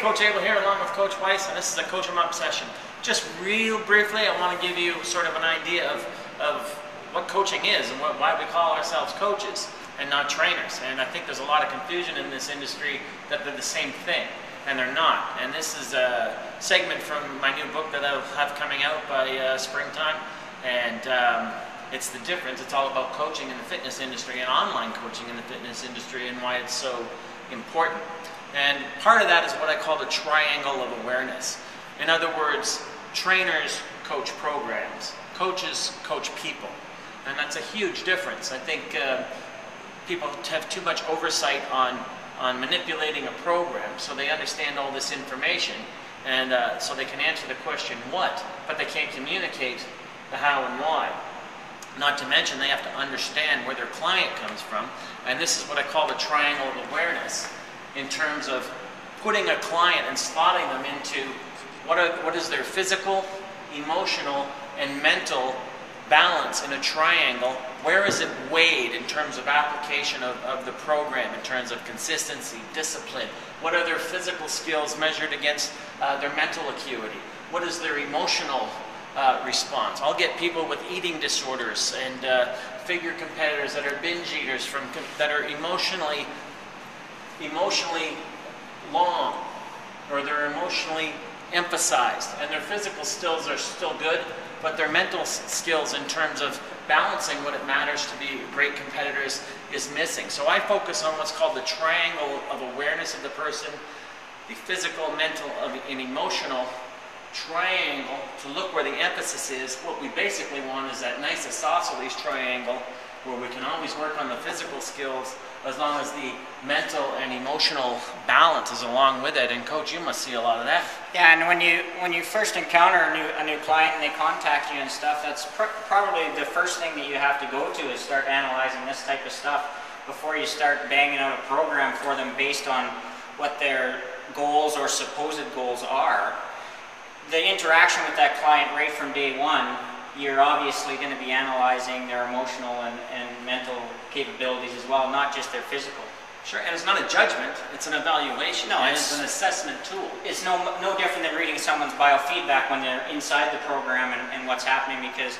Coach Abel here along with Coach Weiss, and this is a Coach 'em Up session. Just real briefly, I want to give you sort of an idea of what coaching is and why we call ourselves coaches and not trainers. And I think there's a lot of confusion in this industry that they're the same thing, and they're not. And this is a segment from my new book that I'll have coming out by springtime. And it's the difference. It's all about coaching in the fitness industry and online coaching in the fitness industry and why it's so important. And part of that is what I call the triangle of awareness. In other words, trainers coach programs, coaches coach people. And that's a huge difference. I think people have too much oversight on manipulating a program so they understand all this information and so they can answer the question what, but they can't communicate the how and why. Not to mention they have to understand where their client comes from, and this is what I call the triangle of awareness in terms of putting a client and slotting them into what is their physical, emotional, and mental balance in a triangle. Where is it weighed in terms of application of the program, in terms of consistency, discipline? What are their physical skills measured against their mental acuity? What is their emotional response? I'll get people with eating disorders and figure competitors that are binge eaters that are emotionally long, or they're emotionally emphasized, and their physical skills are still good, but their mental skills in terms of balancing what it matters to be great competitors is missing. So I focus on what's called the triangle of awareness of the person, the physical, mental, and emotional triangle, to look where the emphasis is. What we basically want is that nice isosceles triangle where we can always work on the physical skills as long as the mental and emotional balance is along with it. And Coach, you must see a lot of that. Yeah, and when you first encounter a new client and they contact you and stuff, that's probably the first thing that you have to go to is start analyzing this type of stuff before you start banging out a program for them based on what their goals or supposed goals are. The interaction with that client right from day one, you're obviously going to be analyzing their emotional and mental capabilities as well, not just their physical. Sure, and it's not a judgment, it's an evaluation. No, it's an assessment tool. It's no different than reading someone's biofeedback when they're inside the program and what's happening, because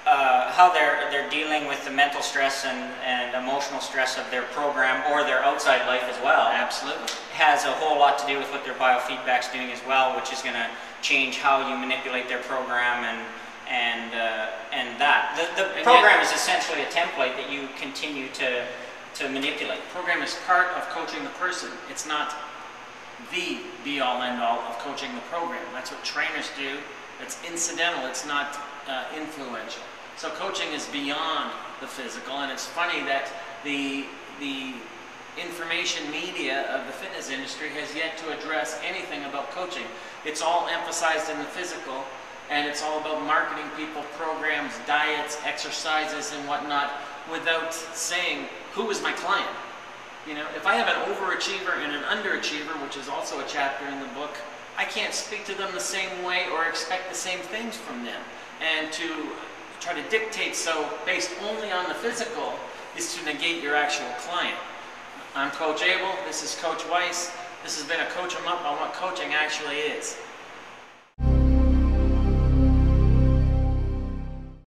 how they're dealing with the mental stress and emotional stress of their program or their outside life as well. Absolutely. Has a whole lot to do with what their biofeedback's doing as well, which is going to change how you manipulate their program and that. The program is essentially a template that you continue to manipulate. The program is part of coaching the person. It's not the be-all, end-all of coaching the program. That's what trainers do. It's incidental. It's not influential. So coaching is beyond the physical, and it's funny that the information media of the fitness industry has yet to address anything about coaching. It's all emphasized in the physical, and it's all about marketing people, programs, diets, exercises, and whatnot, without saying, who is my client? You know, if I have an overachiever and an underachiever, which is also a chapter in the book, I can't speak to them the same way or expect the same things from them. And to try to dictate so based only on the physical is to negate your actual client. I'm Coach Abel, this is Coach Weiss. This has been a Coach 'em Up on what coaching actually is.